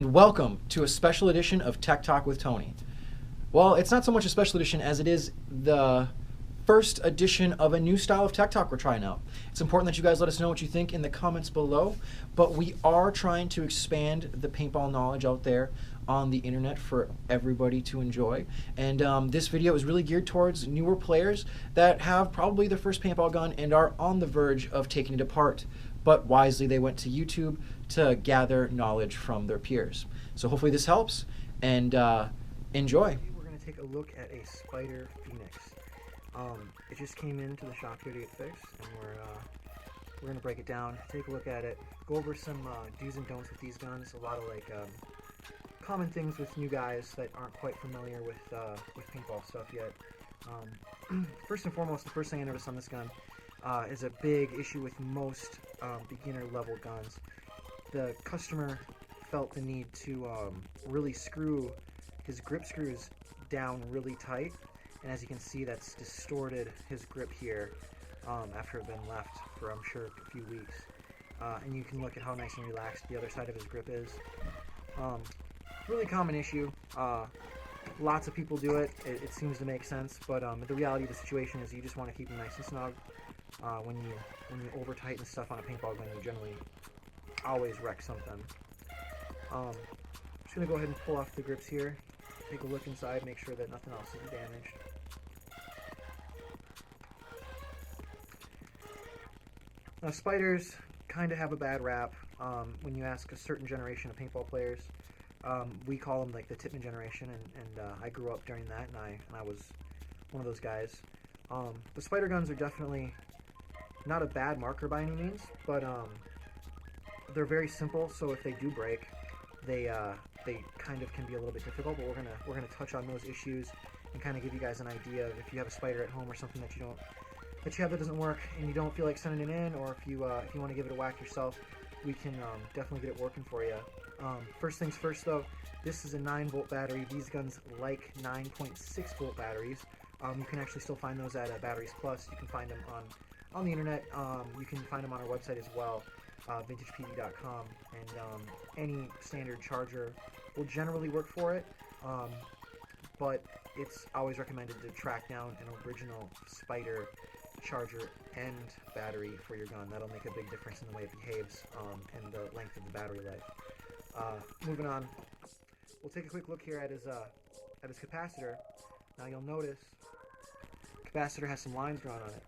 Welcome to a special edition of Tech Talk with Tony. Well, it's not so much a special edition as it is the first edition of a new style of Tech Talk we're trying out. It's important that you guys let us know what you think in the comments below, but we are trying to expand the paintball knowledge out there on the internet for everybody to enjoy. And this video is really geared towards newer players that have probably their first paintball gun and are on the verge of taking it apart. But wisely, they went to YouTube to gather knowledge from their peers. So hopefully this helps, and enjoy. We're going to take a look at a Spyder Fenix. It just came into the shop here to get fixed, and we're going to break it down, take a look at it, go over some do's and don'ts with these guns, a lot of common things with new guys that aren't quite familiar with paintball stuff yet. First and foremost, the first thing I noticed on this gun is a big issue with most beginner level guns. The customer felt the need to really screw his grip screws down really tight, and as you can see, that's distorted his grip here after it had been left for, I'm sure, a few weeks. And you can look at how nice and relaxed the other side of his grip is. Really common issue. Lots of people do it. It seems to make sense, but the reality of the situation is you just want to keep them nice and snug. When you over tighten stuff on a paintball gun, you generally always wreck something. I'm just going to go ahead and pull off the grips here, take a look inside, make sure that nothing else is damaged. Now, Spyders kind of have a bad rap. When you ask a certain generation of paintball players, we call them like the Tipman generation, and I grew up during that, and I was one of those guys. The Spyder guns are definitely not a bad marker by any means, but they're very simple, so if they do break, they kind of can be a little bit difficult. But we're gonna touch on those issues and kind of give you guys an idea of if you have a Spyder at home or something that you have that doesn't work and you don't feel like sending it in, or if you want to give it a whack yourself, we can definitely get it working for you. First things first, though, this is a 9-volt battery. These guns like 9.6-volt batteries. You can actually still find those at Batteries Plus. You can find them on the internet. You can find them on our website as well, vintagepd.com, and any standard charger will generally work for it, but it's always recommended to track down an original Spyder charger and battery for your gun. That'll make a big difference in the way it behaves and the length of the battery life. Moving on, we'll take a quick look here at his capacitor. Now you'll notice capacitor has some lines drawn on it.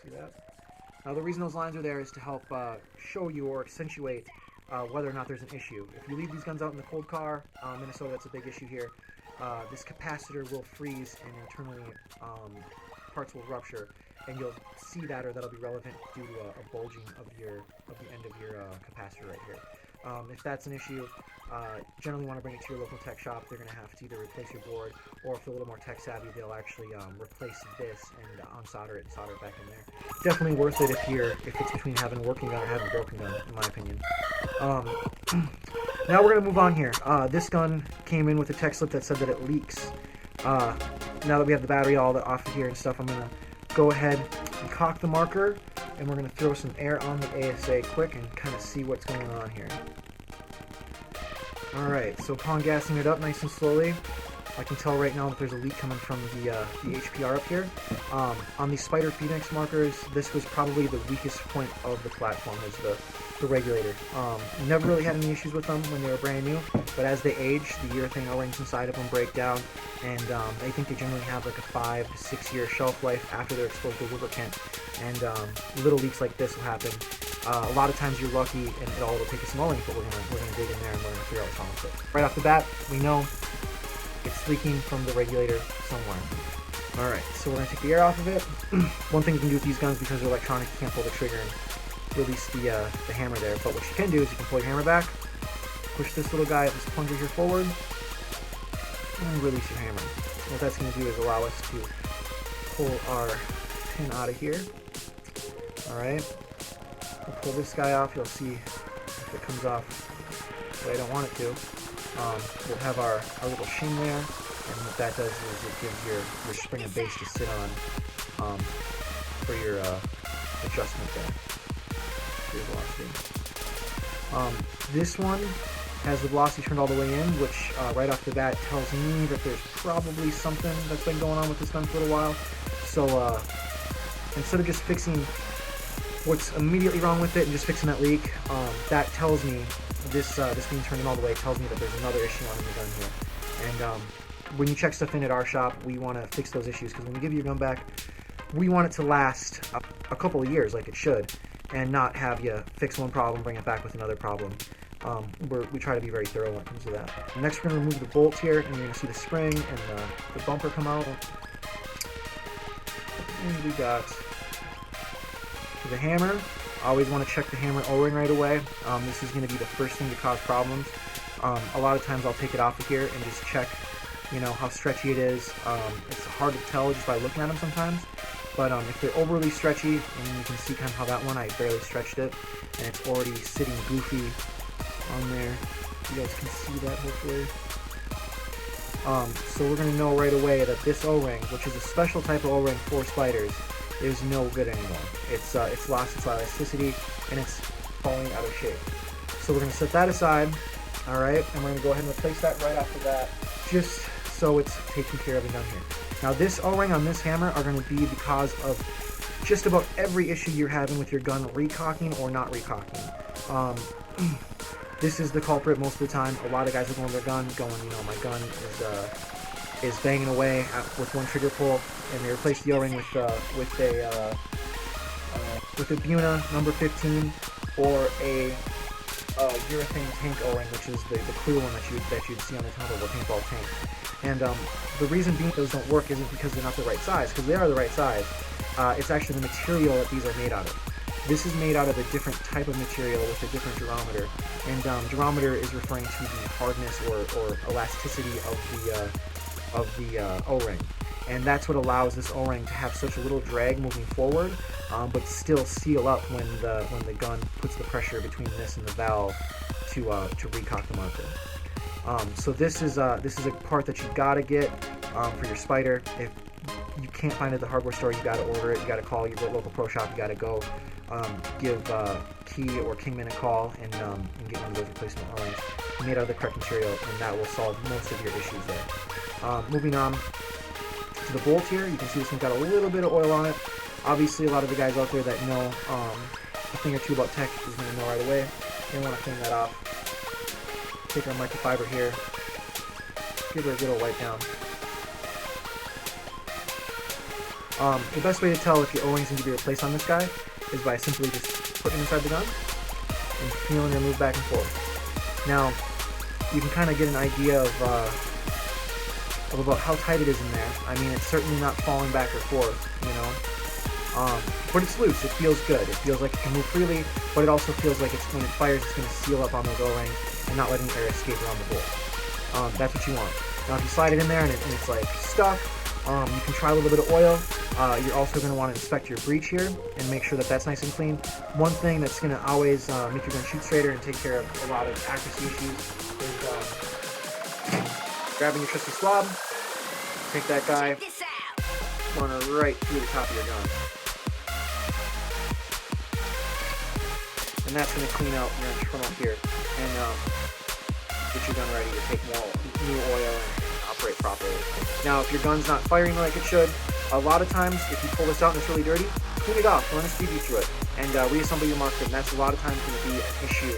See that? Now the reason those lines are there is to help show you or accentuate whether or not there's an issue. If you leave these guns out in the cold car, Minnesota, that's a big issue here. This capacitor will freeze and internally parts will rupture, and you'll see that, or that'll be relevant due to a bulging of the end of your capacitor right here. If that's an issue, generally want to bring it to your local tech shop. They're going to have to either replace your board, or if they're a little more tech savvy, they'll actually replace this and unsolder it and solder it back in there. Definitely worth it if it's between having a working gun or having a broken gun, in my opinion. Now we're going to move on here. This gun came in with a tech slip that said that it leaks. Now that we have the battery all off of here and stuff, I'm going to go ahead and cock the marker, and we're going to throw some air on the ASA quick and kind of see what's going on here. Alright, so upon gassing it up nice and slowly, I can tell right now that there's a leak coming from the HPR up here. On the Spyder Fenix markers, this was probably the weakest point of the platform, was the regulator. Never really had any issues with them when they were brand new, but as they age, the urethane O-rings inside of them break down, and I think they generally have like a 5 to 6 year shelf life after they're exposed to lubricant, and little leaks like this will happen. A lot of times you're lucky and it'll take a small leak, but we're gonna dig in there and we're gonna figure out what's wrong with it. Right off the bat, we know it's leaking from the regulator somewhere. Alright, so we're going to take the air off of it. One thing you can do with these guns, because they're electronic, you can't pull the trigger and release the hammer there. But what you can do is you can pull your hammer back, push this little guy, this plunger here forward, and release your hammer. What that's going to do is allow us to pull our pin out of here. Alright, we'll pull this guy off. You'll see if it comes off the way I don't want it to. We'll have our little shim there, and what that does is it gives your spring and base to sit on for your adjustment there. This one has the velocity turned all the way in, which right off the bat tells me that there's probably something that's been going on with this gun for a little while. So instead of just fixing what's immediately wrong with it and just fixing that leak, that tells me this being turned in all the way tells me that there's another issue on the gun here. And when you check stuff in at our shop, we want to fix those issues, because when we give you your gun back, we want it to last a couple of years like it should, and not have you fix one problem, bring it back with another problem. We try to be very thorough when it comes to that. Next, we're going to remove the bolt here, and you're going to see the spring and the bumper come out. And we got the hammer. Always want to check the hammer O-ring right away. This is going to be the first thing to cause problems. A lot of times I'll take it off of here and just check, you know, how stretchy it is. It's hard to tell just by looking at them sometimes. But if they're overly stretchy, and you can see kind of how that one, I barely stretched it, and it's already sitting goofy on there. You guys can see that, hopefully. So we're going to know right away that this O-ring, which is a special type of O-ring for Spyders, is no good anymore. It's lost its elasticity, and it's falling out of shape. So we're going to set that aside, alright, and we're going to go ahead and replace that right after that, just so it's taken care of and done here. Now this O-ring on this hammer are going to be because of just about every issue you're having with your gun recocking or not recocking. This is the culprit most of the time. A lot of guys are going to their gun going, you know, my gun is banging away with one trigger pull, and they replace the O-ring with a Buna number 15 or a urethane tank O-ring, which is the clear one that you'd see on the top of a paintball tank. And the reason being those don't work isn't because they're not the right size, because they are the right size. It's actually the material that these are made out of. This is made out of a different type of material with a different durometer, and durometer is referring to the hardness or elasticity of the O-ring, and that's what allows this O-ring to have such a little drag moving forward, but still seal up when the gun puts the pressure between this and the valve to recock the marker. So this is a part that you gotta get for your Spyder. If you can't find it at the hardware store, you gotta order it. You gotta call your local pro shop. You gotta go give Key or Kingman a call and get one of those replacement O-rings made out of the correct material, and that will solve most of your issues there. Moving on to the bolt here, you can see this one's got a little bit of oil on it. Obviously, a lot of the guys out there that know a thing or two about tech is going to know right away. They want to clean that off. Take our microfiber here, give her a good old wipe down. The best way to tell if your O-rings need to be replaced on this guy is by simply just putting them inside the gun and feeling them move back and forth. Now, you can kind of get an idea of about how tight it is in there. I mean, it's certainly not falling back or forth, you know. But it's loose. It feels good. It feels like it can move freely, but it also feels like when it fires, it's going to seal up on those O-rings and not letting air escape around the bolt. That's what you want. Now, if you slide it in there and it's like stuck, you can try a little bit of oil. You're also going to want to inspect your breech here and make sure that that's nice and clean. One thing that's going to always make your gun shoot straighter and take care of a lot of accuracy issues is grabbing your trusty swab, take that guy, run it right through the top of your gun. And that's going to clean out your internal here and get your gun ready to take more new oil and operate properly. Now, if your gun's not firing like it should, a lot of times, if you pull this out and it's really dirty, clean it off, run a speed beat through it, and reassemble your marker, and that's a lot of times going to be an issue.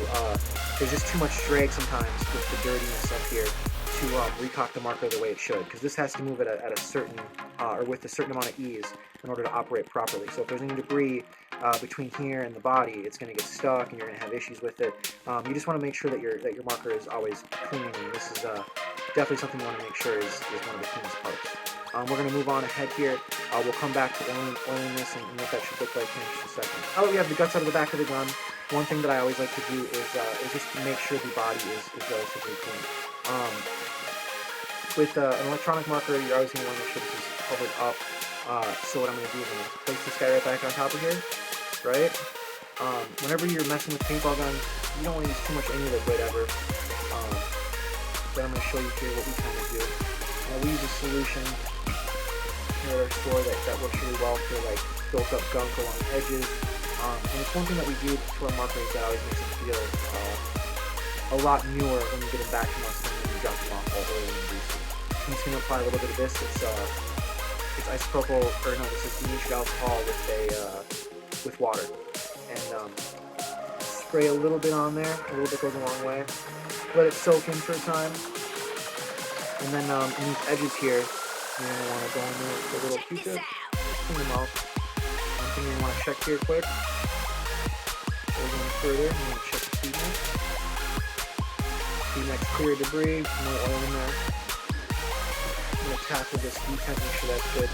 There's just too much drag sometimes with the dirtiness up here to recock the marker the way it should, because this has to move at a certain, or with a certain amount of ease in order to operate properly. So if there's any debris between here and the body, it's going to get stuck and you're going to have issues with it. You just want to make sure that your marker is always clean, and this is definitely something you want to make sure is one of the cleanest parts. We're going to move on ahead here. We'll come back to oiling this and what that should look like in just a second. Now that we have the guts out of the back of the gun, one thing that I always like to do is just to make sure the body is relatively clean. With an electronic marker, you're always going to want to make sure this is covered up. So what I'm going to do is I'm going to place this guy right back on top of here, right? Whenever you're messing with paintball guns, you don't want to use too much any of the whatever. But I'm going to show you here what we kind of do. We use a solution here at our store that works really well for like built up gunk along the edges. And it's one thing that we do to our markers that always makes them feel a a lot newer when you get them back from us than when you drop them off all oily and greasy. I'm just going to apply a little bit of this. It's isopropyl, or no, this is denatured alcohol with water. And spray a little bit on there. A little bit goes a long way. Let it soak in for a time. And then in these edges here, you're going to want to go in there with a little Q-tip. Clean them out. One thing you want to check here quick. We're going further. I'm going to check the Speednex. Speednex clear debris. No oil in there. I'm going to tap with this detent, make sure that's good.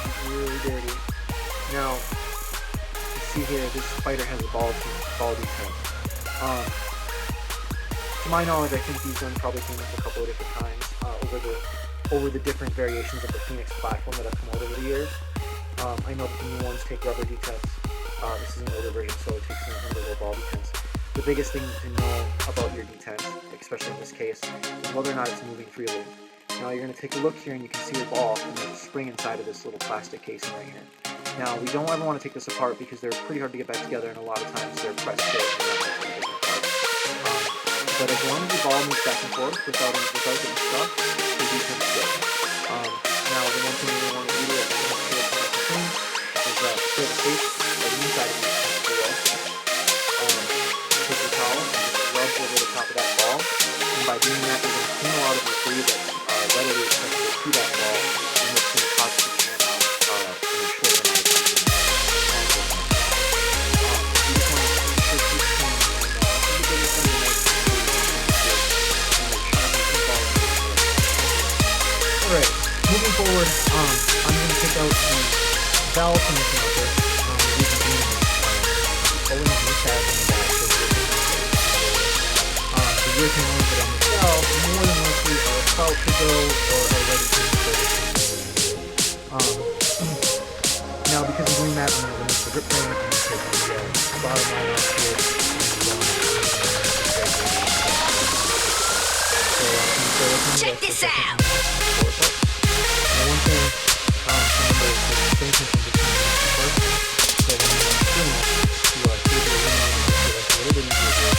It's really dirty. Now, you see here, this Spyder has a ball detent. To my knowledge, I think these guns probably came up a couple of different times over the different variations of the Fenix platform that have come out over the years. I know that the new ones take rubber detents. This is an older version, so it takes little ball detents. The biggest thing to know about your detent, especially in this case, is whether or not it's moving freely. Now you're going to take a look here and you can see your ball and there's a spring inside of this little plastic casing right here. Now we don't ever want to take this apart because they're pretty hard to get back together and a lot of times they're pressed fit and not going to take them apart. But as long as the ball moves back and forth without getting stuck, the detent's good. Now the one thing you want to do to make sure it's nice and clean is spray the face right inside of the detent. Take your towel and just rub over the top of that ball, and by doing that, you're going to clean a lot of the debris that's readily accessible to that ball, and it's going to cause it to jam out in a short amount of time. You just want to make sure it's clean, and everybody is going to make Alright, moving forward, I'm going to take out the valve from this mounter, using the Owens and this tab in the back. The European ones that on the valve more than likely are about to go or are ready to be serviced. Now, because I'm doing that, I'm going to remove the grip ring, I'm going to take the bottom line off here, check this out! Now, one thing to remember is the distinction from between the first. So when you're doing it, you are able to run on and make it a little bit easier.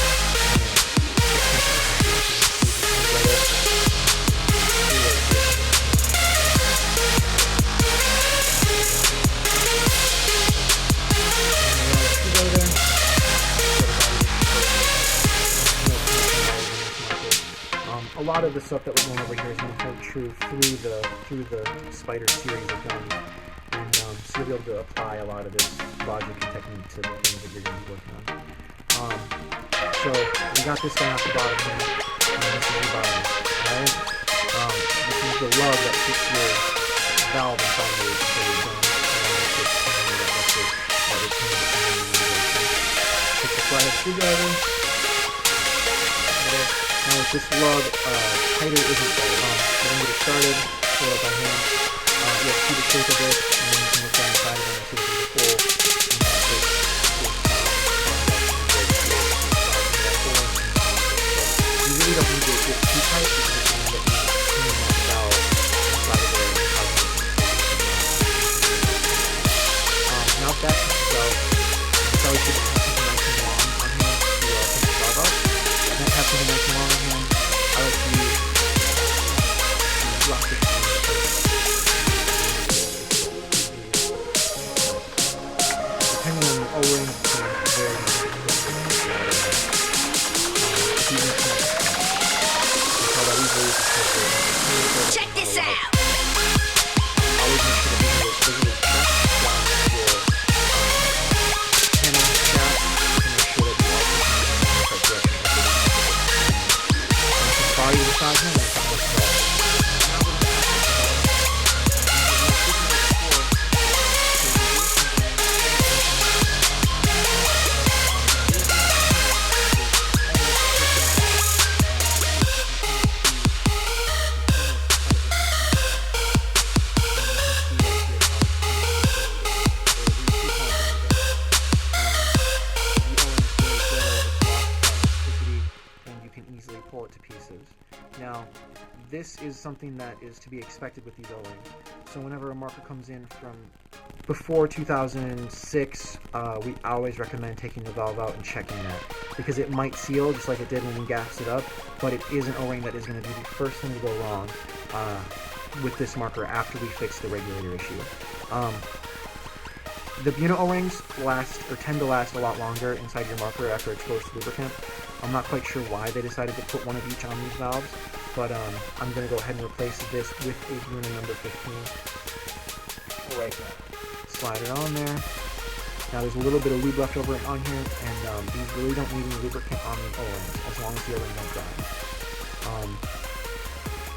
A lot of the stuff that we're going over here is going to hold true through the Spyder series of guns, and so you'll be able to apply a lot of this logic and technique to the things that you're going to be working on. So we got this guy off the bottom here, and this is the bottom. Alright? This is the lug that fits your valve inside of your gun. Take the flathead screwdriver. Now with this lug, tighter isn't so long. We're going to get it started, pull it by hand. You'll see the shape of it, and then you can look down inside of it and see that there's a hole. And you really don't need to get too tight because you can end up cleaning that valve inside of there and causing it to now if that comes out, it's always good to have something nice and long on hand to take the valve out. And have something nice and long in hand, I like to use rock this thing first. Depending on the O-ring, it can vary. Check this out! Always make sure to be able to check down your panel cap to make sure that you are pushing in the right direction. Body to the side now, that's how much pull it to pieces. Now, this is something that is to be expected with these O-rings. So whenever a marker comes in from before 2006, we always recommend taking the valve out and checking that, because it might seal just like it did when we gassed it up, but it is an O-ring that is going to be the first thing to go wrong with this marker after we fix the regulator issue. The Buna O-rings tend to last a lot longer inside your marker after exposed to lubricant. I'm not quite sure why they decided to put one of each on these valves, but I'm going to go ahead and replace this with a Buna number 15. Right there. Slide it on there. Now there's a little bit of lube left over on here, and these really don't need any lubricant on the O-rings as long as the O-rings don't dry.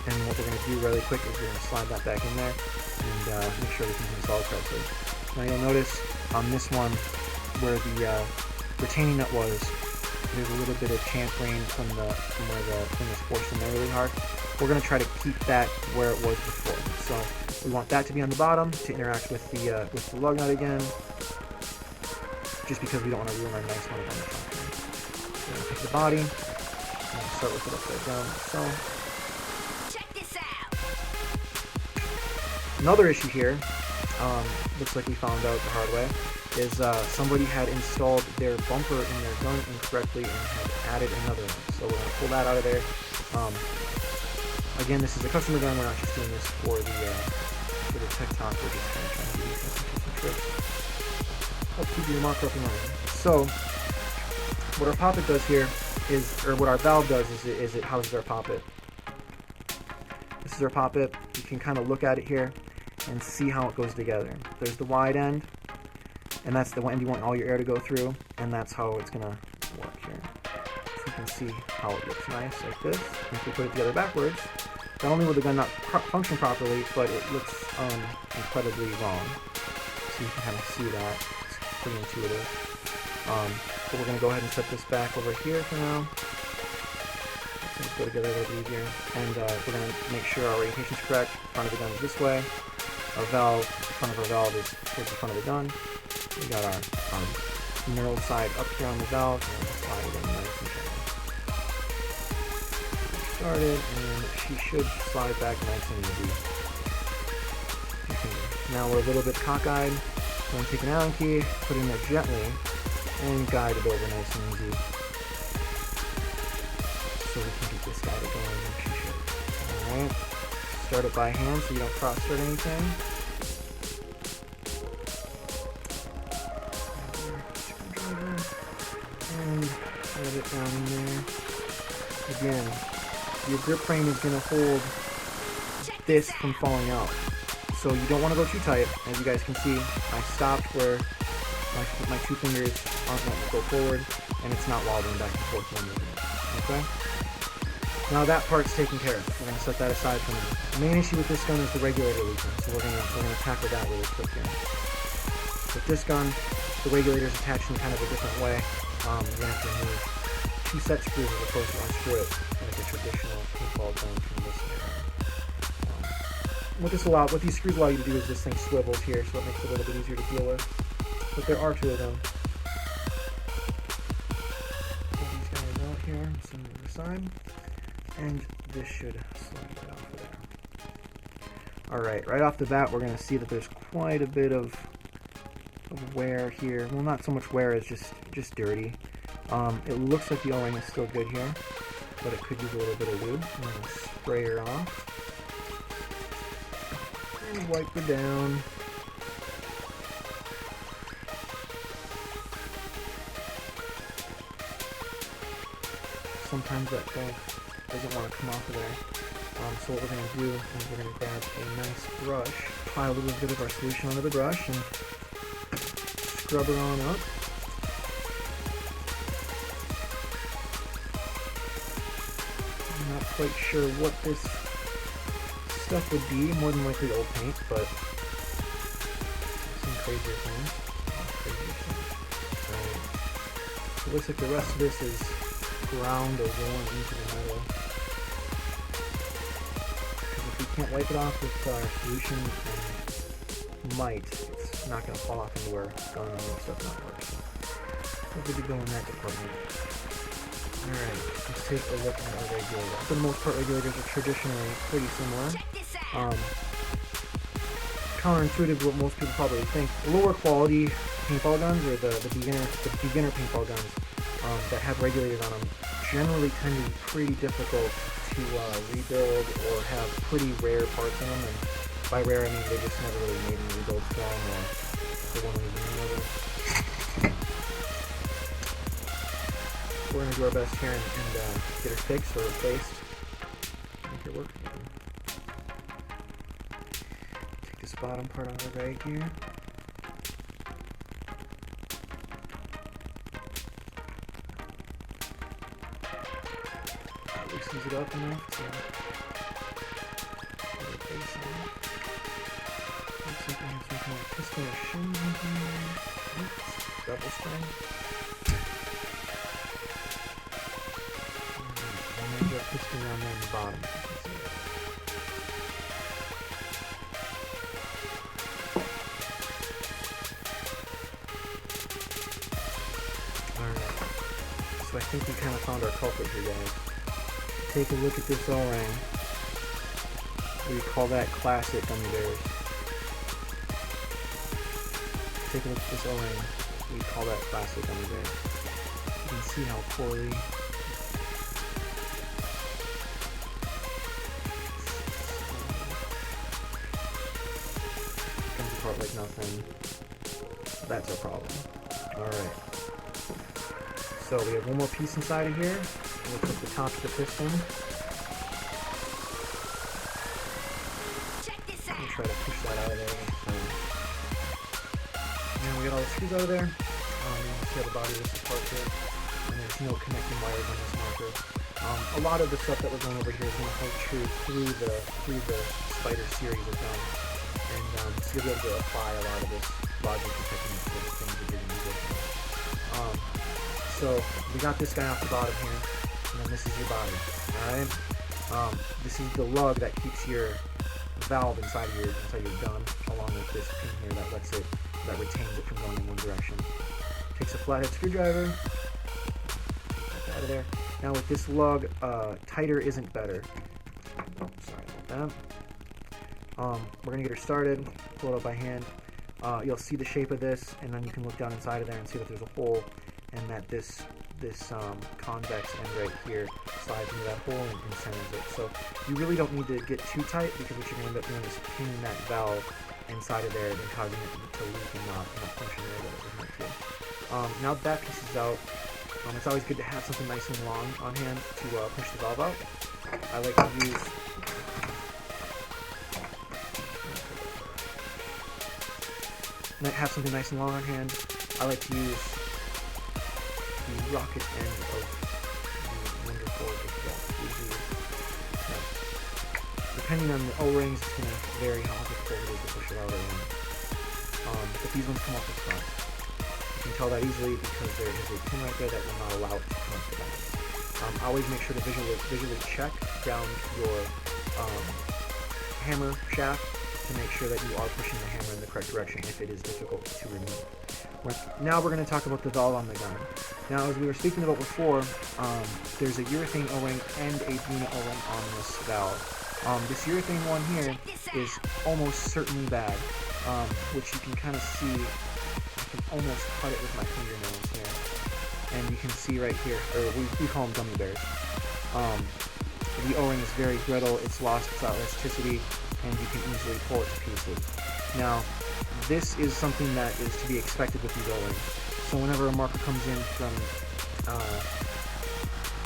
And what we're going to do really quick is we're going to slide that back in there and make sure everything's installed correctly. Now you'll notice on this one where the retaining nut was, there's a little bit of chamfering from where the thing was forced in there really hard. We're going to try to keep that where it was before. So we want that to be on the bottom to interact with the lug nut again, just because we don't want to ruin our nice one on the top here. So we're going to take the body and start with it upside down like so. Check this out. Another issue here, looks like we found out the hard way, is somebody had installed their bumper in their gun incorrectly and had added another one. So we're going to pull that out of there. Again, this is a customer gun. We're not just doing this for the tech talk. We're just kind of trying to do some tricks. Help keep your marker up and running. So what our poppet does here is, or what our valve does is it houses our poppet. This is our poppet. You can kind of look at it here and see how it goes together. There's the wide end, and that's the end you want all your air to go through, and that's how it's gonna work here. So you can see how it looks nice like this. And if we put it together backwards, not only will the gun not function properly, but it looks incredibly wrong. So you can kind of see that. It's pretty intuitive. But we're gonna go ahead and set this back over here for now. Let's go together a little bit easier. And we're gonna make sure our orientation's correct. Front of the gun is this way. Our valve, front of our valve is towards the front of the gun. We got our knurled side up here on the valve, and we'll slide it in nice and gently. Started, and she should slide back nice and easy. Okay. Now we're a little bit cockeyed. We're going to take an Allen key, put it in there gently, and guide it over nice and easy. So we can get this guy to go in like she should. Alright. Start it by hand so you don't cross-start anything. And let it down in there. Again, your grip frame is going to hold this from falling out. So you don't want to go too tight. As you guys can see, I stopped where my two fingers aren't letting it go forward, and it's not wobbling back and forth when moving it. Okay? Now that part's taken care of. We're going to set that aside for now. The main issue with this gun is the regulator leaking, so we're going to tackle that really quick here. With this gun, the regulator is attached in kind of a different way. You're going to have to remove 2 set screws as opposed to 1 screw it, like a traditional paintball gun from this area. What these screws allow you to do is this thing swivels here, so it makes it a little bit easier to deal with. But there are 2 of them. Pull these guys out here and send them to the side. And this should slide it off of there. Alright, right off the bat we're going to see that there's quite a bit of wear here. Well, not so much wear as just dirty. It looks like the O-ring is still good here, but it could use a little bit of lube. I'm going to spray her off. And wipe her down. Sometimes that guy doesn't want to come off of there. So what we're going to do is we're going to grab a nice brush, apply a little bit of our solution onto the brush, and scrub her on up. I'm not quite sure what this stuff would be, more than likely old paint, but some crazier things. Right. So it looks like the rest of this is ground or worn into the metal. Because if we can't wipe it off with our solution and might, it's not going to fall off into our gun and stuff not work. So we're good to go in that department. Alright, let's take a look at our regulator. For the most part, regulators are traditionally pretty similar. counterintuitive to what most people probably think. Lower quality paintball guns, or the beginner paintball guns that have regulators on them, generally tend to be pretty difficult to rebuild or have pretty rare parts in them. And by rare, I mean they just never really made any rebuilds for them, or for one reason or another. We're going to do our best here and get it fixed or replaced. Make it work. Take this bottom part out of the right here. That loosens it up enough to get it face on. Looks like we have some kind of piston or shins in here. Oops, double spring. Piston down there in the bottom. Alright, so I think we kind of found our culprit here, guys. Take a look at this O-ring. We call that classic gummy bears. Take a look at this O-ring. We call that classic gummy bears. You can see how poorly like nothing. That's our problem. Alright. So we have one more piece inside of here. Looks like the top of the piston. Check this out. I'll try to push that out of there. And we got all the screws out of there. You can see how the body of this apart here. And there's no connecting wires on this marker. A lot of the stuff that we're going over here is going to hold true through the Spyder series of guns. And so you'll be able to apply a lot of this logic and techniques to the things that you're going to be working on. So we got this guy off the bottom here, and then this is your body. Alright? This is the lug that keeps your valve inside your gun, along with this pin here that retains it from going in one direction. Takes a flathead screwdriver. Get that out of there. Now with this lug, tighter isn't better. Oh, sorry about that. We're going to get her started, pull it up by hand. You'll see the shape of this, and then you can look down inside of there and see that there's a hole, and that this convex end right here slides into that hole and centers it. So you really don't need to get too tight, because what you're going to end up doing is pinning that valve inside of there and causing it to leak and not function the way that it was meant to. Now that piece is out, it's always good to have something nice and long on hand to push the valve out. I like to use something nice and long on hand. I like to use the rocket end of the wonderful depending on the O-rings, it's going to vary how difficult it is to push it out or in. But these ones come off the front. You can tell that easily because there is a pin right there that will not allow it to come off the back. Always make sure to visually check down your hammer shaft to make sure that you are pushing the hammer in the correct direction if it is difficult to remove. Now we're going to talk about the valve on the gun. Now, as we were speaking about before, there's a urethane O-ring and a Buna O-ring on this valve. This urethane one here is almost certainly bad, which you can kind of see. I can almost cut it with my fingernails here. And you can see right here, or we call them gummy bears. The O-ring is very brittle, it's lost its elasticity, and you can easily pull it to pieces. Now, this is something that is to be expected with these O-rings. So whenever a marker comes in from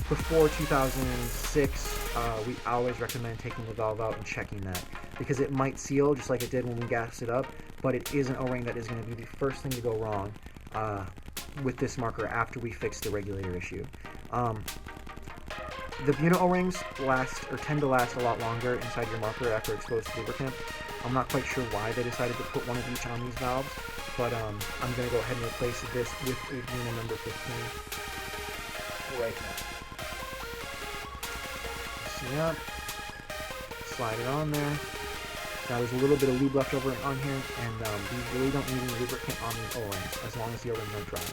before 2006, we always recommend taking the valve out and checking that, because it might seal just like it did when we gassed it up, but it is an O-ring that is going to be the first thing to go wrong with this marker after we fix the regulator issue. The Buna O-rings tend to last a lot longer inside your marker after exposed to lubricant. I'm not quite sure why they decided to put one of each on these valves, but I'm going to go ahead and replace this with a Buna number 15 right now. See that? Slide it on there. Now there's a little bit of lube left over on here, and these really don't need any lubricant on the O-rings as long as the O-rings are dry.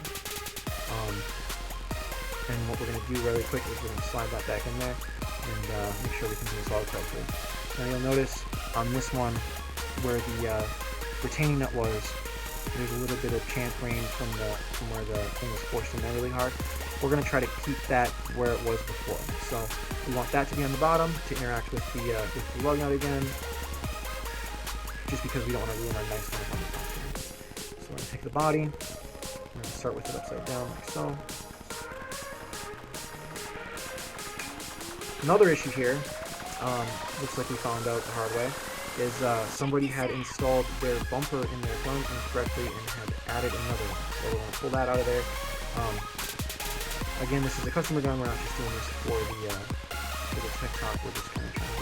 And what we're going to do really quick is we're going to slide that back in there and make sure everything is all correctly. Now you'll notice on this one where the retaining nut was, there's a little bit of chamfering from where the thing was forced in there really hard. We're going to try to keep that where it was before. So we want that to be on the bottom to interact with the lug nut again, just because we don't want to ruin our nice one on the top here. So we're going to take the body, we're going to start with it upside down like so. Another issue here, looks like we found out the hard way, is somebody had installed their bumper in their gun incorrectly and had added another one. So we're going to pull that out of there. Again, this is a customer gun. We're not just doing this for the tech talk. We're just kind of trying to do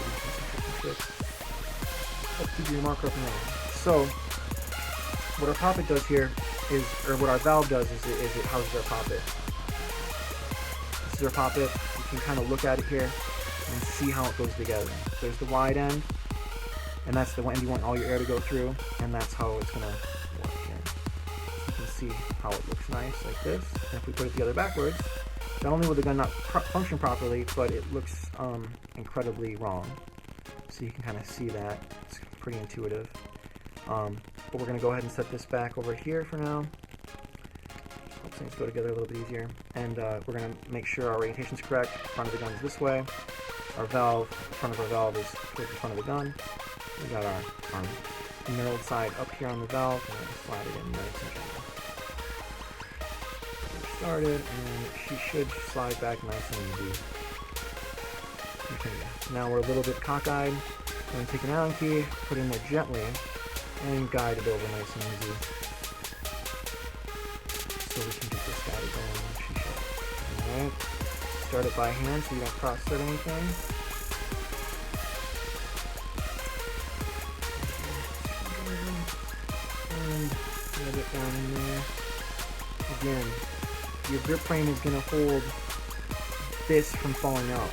some tricks. Let's keep your marker up and running. So what our poppet does here is, or what our valve does is it houses our poppet. This is our poppet. You can kind of look at it here and see how it goes together. There's the wide end, and that's the end you want all your air to go through, and that's how it's going to work here. You can see how it looks nice like this. And if we put it together backwards, not only will the gun not function properly, but it looks incredibly wrong. So you can kind of see that. It's pretty intuitive. But we're going to go ahead and set this back over here for now. Help things go together a little bit easier. And we're going to make sure our orientation is correct. The front of the gun is this way. Our valve, the front of our valve is towards the front of the gun. We got our knurled side up here on the valve, and we're going to slide it in nice and gentle. We're started, and she should slide back nice and easy. Okay, now we're a little bit cockeyed. We're going to take an Allen key, put it in there gently, and guide it over nice and easy. So we can get this guy going. She should. Alright. Start it by hand so you don't cross-thread anything. And get it down in there. Again, your grip frame is going to hold this from falling out.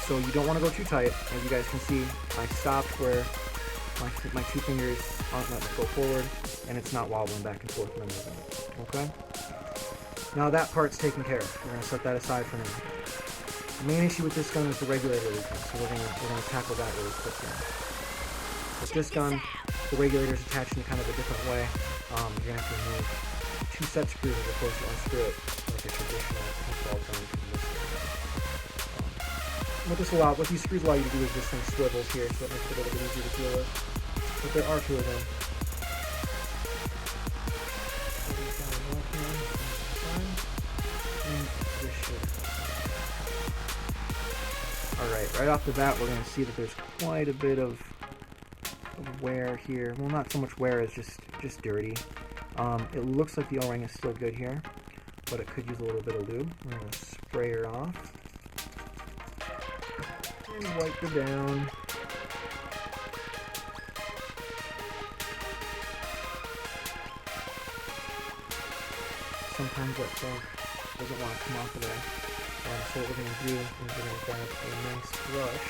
So you don't want to go too tight. As you guys can see, I stopped where my two fingers aren't letting it go forward, and it's not wobbling back and forth when I'm moving it. Okay? Now that part's taken care of. We're going to set that aside for now. The main issue with this gun is the regulator leaking, so we're going to tackle that really quickly. With this gun, the regulator is attached in kind of a different way. You're going to have to remove 2 set screws as opposed to unscrew it like a traditional paintball gun from this area. What these screws allow you to do is this thing swivels here, so it makes it a little bit easier to deal with. But there are 2 of them. Alright, right off the bat we're going to see that there's quite a bit of wear here. Well, not so much wear as just dirty. It looks like the O-ring is still good here, but it could use a little bit of lube. We're going to spray her off and wipe her down. Sometimes that stuff doesn't want to come off of there. So what we're going to do is we're going to grab a nice brush.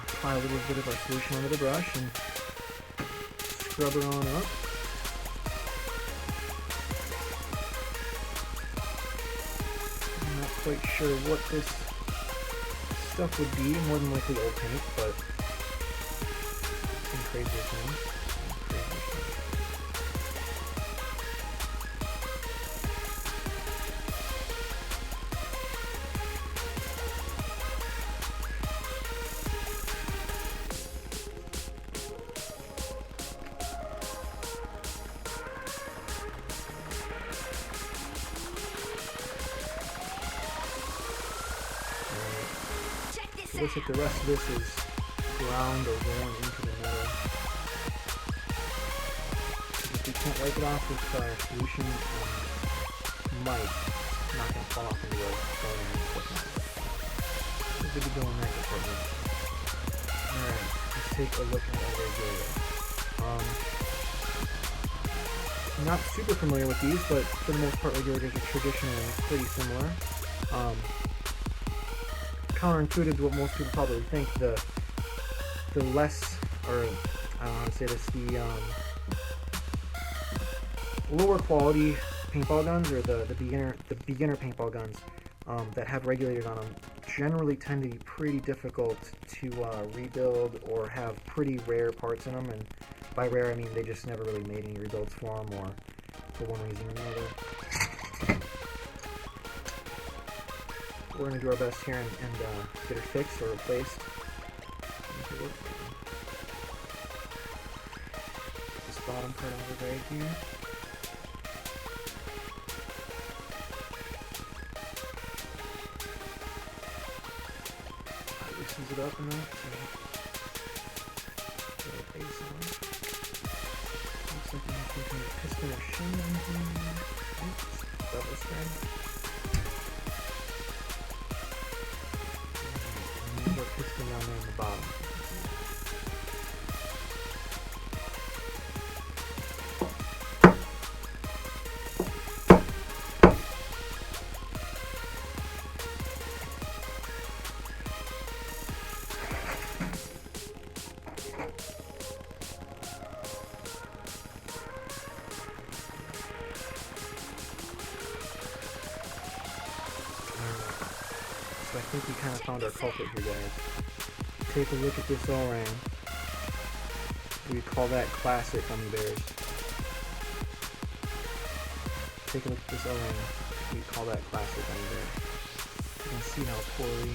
Apply a little bit of our solution onto the brush and scrub her on up. I'm not quite sure what this stuff would be. More than likely old paint, but some crazier things. Looks like the rest of this is ground or worn into the metal. If we can't wipe it off with our solution, might not going to fall off into the going in and whatnot. We're good to go in that department. Alright, let's take a look at our regulator. Not super familiar with these, but for the most part regulators are traditionally pretty similar. Counterintuitive to what most people probably think, the less, or I don't know how to say this, the lower quality paintball guns, or the beginner paintball guns that have regulators on them, generally tend to be pretty difficult to rebuild or have pretty rare parts in them. And by rare, I mean they just never really made any rebuilds for them, or for one reason or another. We're going to do our best here and get her fixed or replaced. This bottom part of the right here. Loosens it up enough to get a base on. Looks like I'm taking a piston or shim in here. Oops, double spread. And a piston down there in the bottom. So I think we kind of found our culprit here, guys. Take a look at this O-ring. We call that classic gummy bears. Take a look at this O-ring. We call that classic gummy bears. You can see how poorly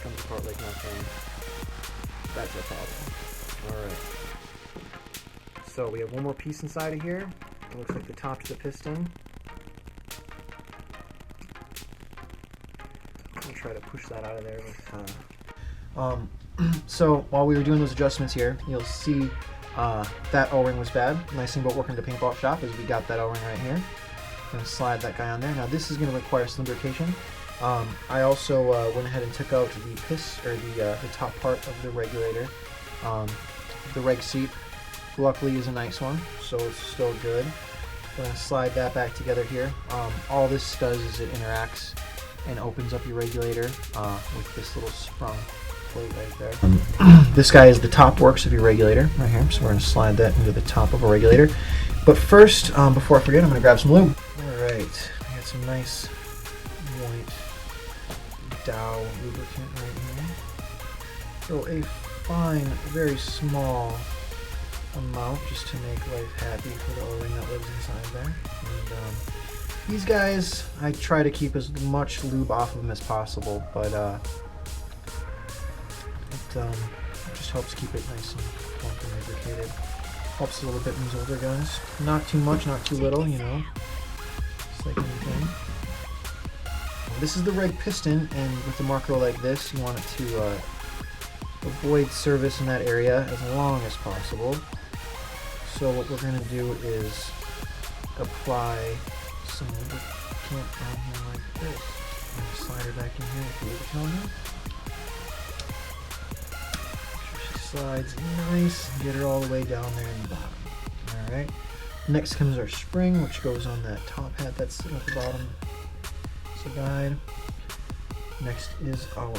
comes apart like nothing. That's our problem. Alright. So we have one more piece inside of here. It looks like the top to the piston. I'm gonna try to push that out of there with so while we were doing those adjustments here, you'll see that O-ring was bad. Nice thing about working at the paintball shop is we got that O-ring right here. I'm gonna slide that guy on there. Now this is gonna require some lubrication. I also went ahead and took out the top part of the regulator. The reg seat, luckily, is a nice one, so it's still good. We're going to slide that back together here. All this does is it interacts and opens up your regulator with this little sprung plate right there. This guy is the top works of your regulator right here, so we're going to slide that into the top of a regulator. But first, before I forget, I'm going to grab some lube. Alright, I got some nice white Dow lubricant right here. Throw a fine, very small amount just to make life happy for the O-ring that lives inside there. And these guys, I try to keep as much lube off of them as possible, but it just helps keep it nice and plump and lubricated. Helps a little bit in these older guys. Not too much, not too little, you know. Just like anything. This is the reg piston, and with a marker like this, you want it to avoid service in that area as long as possible. So what we're going to do is apply some lubricant down here like this. I'm going to slide her back in here with the lubricant on her. Make sure she slides nice and get her all the way down there in the bottom. Alright. Next comes our spring, which goes on that top hat that's sitting at the bottom. It's a guide. Next is our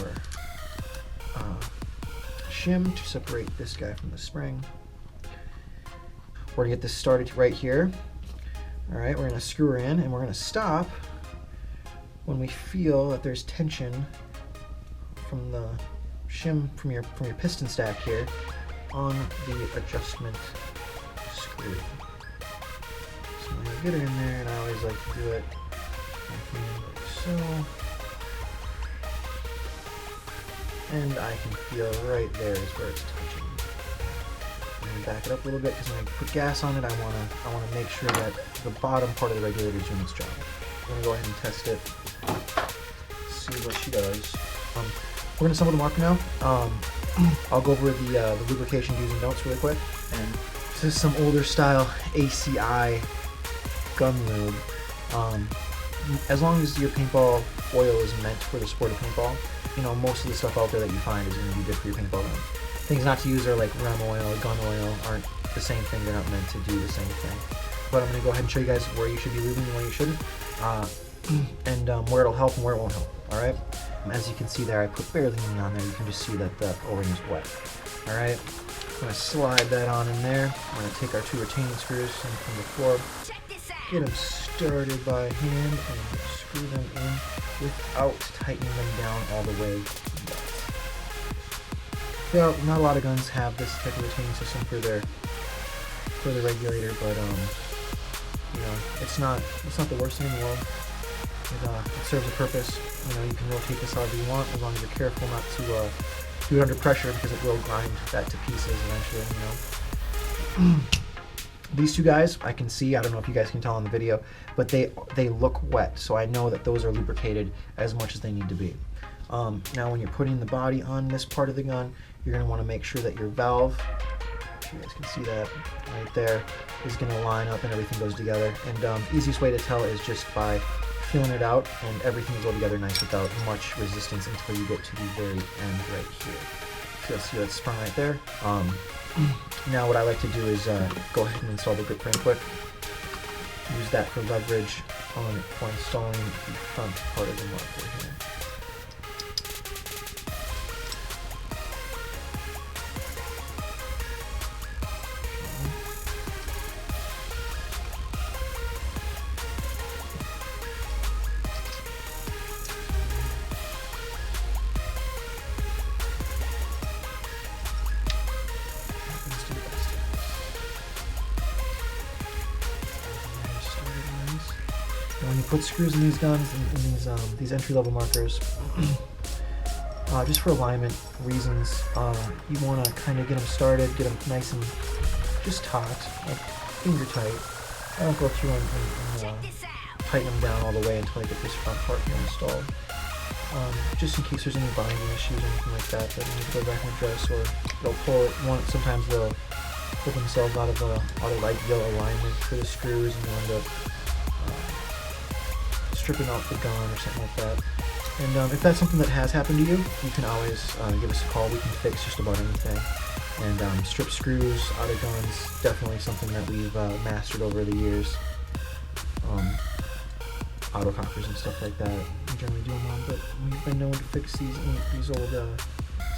shim to separate this guy from the spring. We're gonna get this started right here. All right, we're gonna screw her in, and we're gonna stop when we feel that there's tension from the shim from your piston stack here on the adjustment screw. So I'm gonna get her in there, and I always like to do it like so. And I can feel right there is where it's touching. I'm gonna back it up a little bit because when I put gas on it, I wanna make sure that the bottom part of the regulator is doing its job. I'm gonna go ahead and test it, see what she does. We're gonna assemble the marker now. I'll go over the lubrication do's and don'ts really quick. And this is some older style ACI gun lube. As long as your paintball oil is meant for the sport of paintball, you know, most of the stuff out there that you find is going to be good for your paintball gun. Things not to use are like rem oil or gun oil aren't the same thing. They're not meant to do the same thing. But I'm going to go ahead and show you guys where you should be lubing and where you shouldn't, and where it'll help and where it won't help. All right. As you can see there, I put barely any on there. You can just see that the O-ring is wet. All right. I'm going to slide that on in there. I'm going to take our 2 retaining screws in from before, Check this get out. them started by hand, and screw them in without tightening them down all the way. Yeah, not a lot of guns have this type of retaining system for the regulator, but you know, it's not the worst thing in the world. It serves a purpose. You know, you can rotate this however you want, as long as you're careful not to do it under pressure, because it will grind that to pieces eventually. You know, these 2 guys I can see. I don't know if you guys can tell on the video, but they look wet, so I know that those are lubricated as much as they need to be. Now, when you're putting the body on this part of the gun, you're going to want to make sure that your valve, if you guys can see that right there, is going to line up and everything goes together. And easiest way to tell is just by feeling it out, and everything will go together nice without much resistance until you get to the very end right here. So you'll see that sprung right there. Now what I like to do is go ahead and install the grip frame quick. Use that for leverage for installing the front part of the marker here. When you put screws in these guns, in these entry-level markers, just for alignment reasons, you want to kind of get them started, get them nice and just taut, like finger tight. I don't go through and Check this out. tighten them down all the way until I get this front part here installed. Just in case there's any binding issues or anything like that that you need to go back and address, or they'll pull it. Sometimes they'll pull themselves out of ideal alignment for the screws, and you'll end up stripping off the gun or something like that. And if that's something that has happened to you, you can always give us a call. We can fix just about anything. And strip screws out of guns, definitely something that we've mastered over the years. Autocockers and stuff like that, we generally do them on, but we've been known to fix these old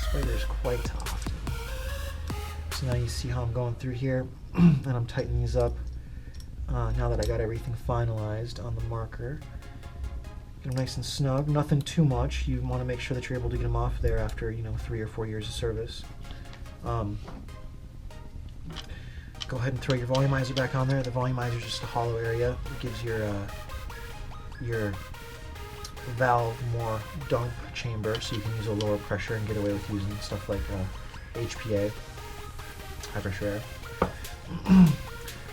Spyders quite often. So now you see how I'm going through here, and I'm tightening these up. Now that I got everything finalized on the marker, get them nice and snug. Nothing too much. You want to make sure that you're able to get them off there after 3 or 4 years of service. Go ahead and throw your volumizer back on there. The volumizer is just a hollow area. It gives your valve more dump chamber, so you can use a lower pressure and get away with using stuff like HPA, high pressure air.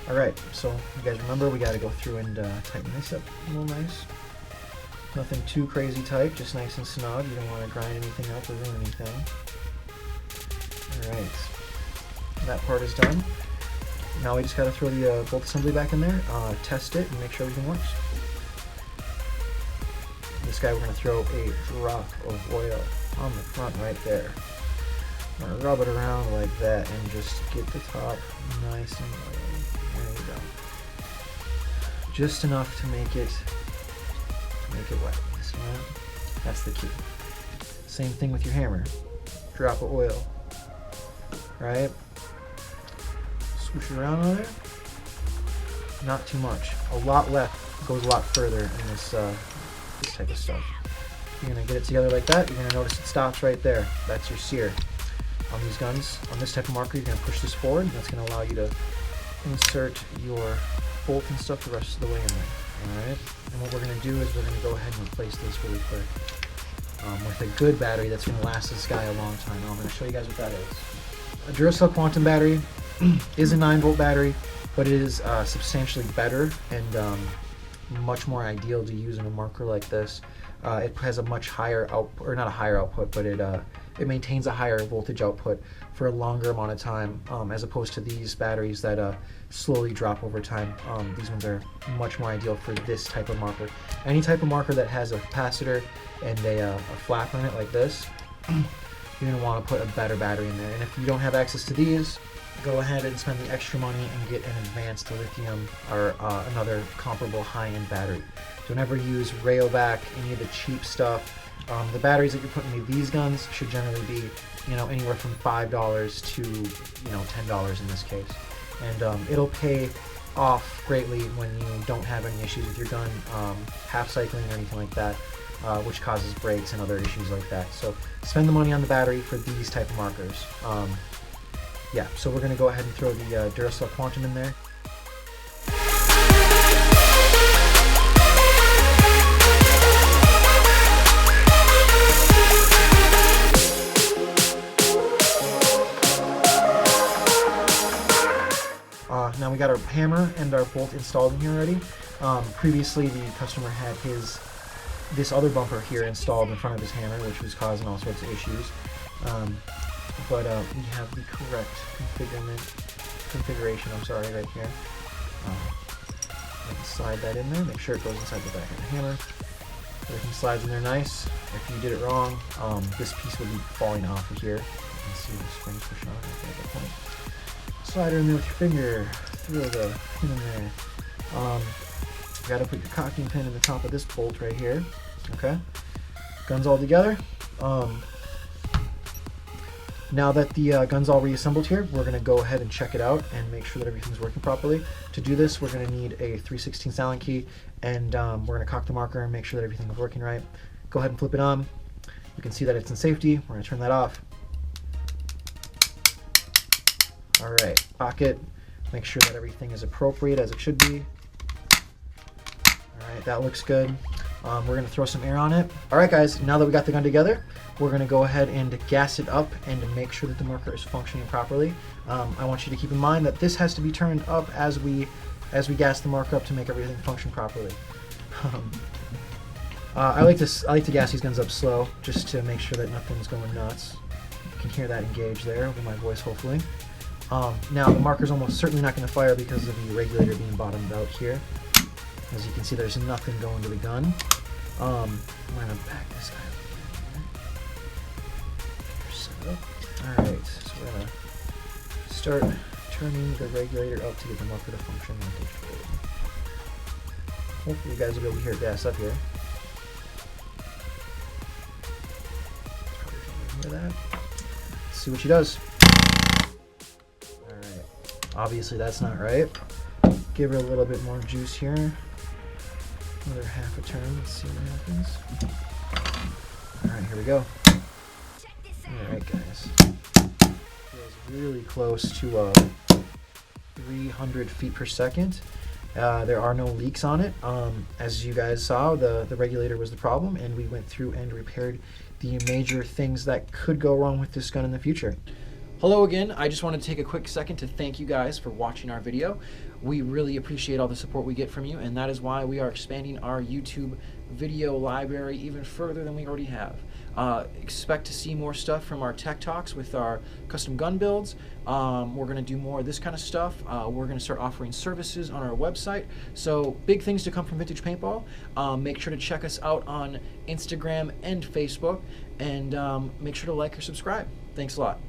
Alright, so you guys remember we got to go through and tighten this up a little nice. Nothing too crazy tight, just nice and snug. You don't want to grind anything up or ruin anything. Alright, that part is done. Now we just got to throw the bolt assembly back in there, test it, and make sure everything works. This guy, we're going to throw a drop of oil on the front right there. I'm going to rub it around like that and just get the top nice and oily. There we go. Just enough to make it wet. So that's the key. Same thing with your hammer. Drop of oil. Right? Swoosh it around on there. Not too much. A lot left goes a lot further in this type of stuff. You're going to get it together like that. You're going to notice it stops right there. That's your sear. On these guns, on this type of marker, you're going to push this forward, and that's going to allow you to insert your bolt and stuff the rest of the way in there. Alright? And what we're going to do is we're going to go ahead and replace this really quick with a good battery that's going to last this guy a long time. I'm going to show you guys what that is. A Duracell Quantum battery is a 9-volt battery, but it is substantially better and much more ideal to use in a marker like this. It has a much higher output, or not a higher output, but it maintains a higher voltage output for a longer amount of time, as opposed to these batteries that slowly drop over time. These ones are much more ideal for this type of marker. Any type of marker that has a capacitor and a flap on it like this, you're going to want to put a better battery in there. And if you don't have access to these, go ahead and spend the extra money and get an advanced lithium or another comparable high-end battery. Don't ever use Rayovac, any of the cheap stuff. The batteries that you're putting in these guns should generally be, anywhere from $5 to, $10 in this case. And it'll pay off greatly when you don't have any issues with your gun, half cycling or anything like that, which causes breaks and other issues like that. So spend the money on the battery for these type of markers. Yeah, so we're going to go ahead and throw the Duracell Quantum in there. Now we got our hammer and our bolt installed in here already. Previously the customer had this other bumper here installed in front of his hammer, which was causing all sorts of issues. But we have the correct configuration, right here. Slide that in there, make sure it goes inside the back of the hammer. Everything slides in there nice. If you did it wrong, this piece will be falling off of here. You can see the springs push on right at that point. Slide her in there with your finger, throw the pin in there. You gotta put your cocking pin in the top of this bolt right here. Okay, guns all together. Now that the gun's all reassembled here, we're going to go ahead and check it out and make sure that everything's working properly. To do this, we're going to need a 3/16 Allen key, and we're going to cock the marker and make sure that everything is working right. Go ahead and flip it on. You can see that it's in safety. We're going to turn that off. All right, cock it. Make sure that everything is appropriate as it should be. All right, that looks good. We're going to throw some air on it. All right, guys, now that we got the gun together, we're going to go ahead and gas it up and make sure that the marker is functioning properly. I want you to keep in mind that this has to be turned up as we gas the marker up to make everything function properly. I like to gas these guns up slow just to make sure that nothing's going nuts. You can hear that engage there over my voice, hopefully. Now the marker's almost certainly not going to fire because of the regulator being bottomed out here. As you can see, there's nothing going to the gun. I'm going to back this guy up. Alright, so we're going to start turning the regulator up to get the marker to function like it should. Hopefully you guys will be able to hear it gas up here. Probably can't hear that. Let's see what she does. Alright, obviously that's not right. Give her a little bit more juice here. Another half a turn, let's see what happens. Alright, here we go. Alright guys, feels really close to 300 feet per second. There are no leaks on it. As you guys saw, the regulator was the problem, and we went through and repaired the major things that could go wrong with this gun in the future. Hello again. I just wanted to take a quick second to thank you guys for watching our video. We really appreciate all the support we get from you, and that is why we are expanding our YouTube video library even further than we already have. Expect to see more stuff from our tech talks with our custom gun builds. We're going to do more of this kind of stuff. We're going to start offering services on our website. So big things to come from Vintage Paintball. Make sure to check us out on Instagram and Facebook, and make sure to like or subscribe. Thanks a lot.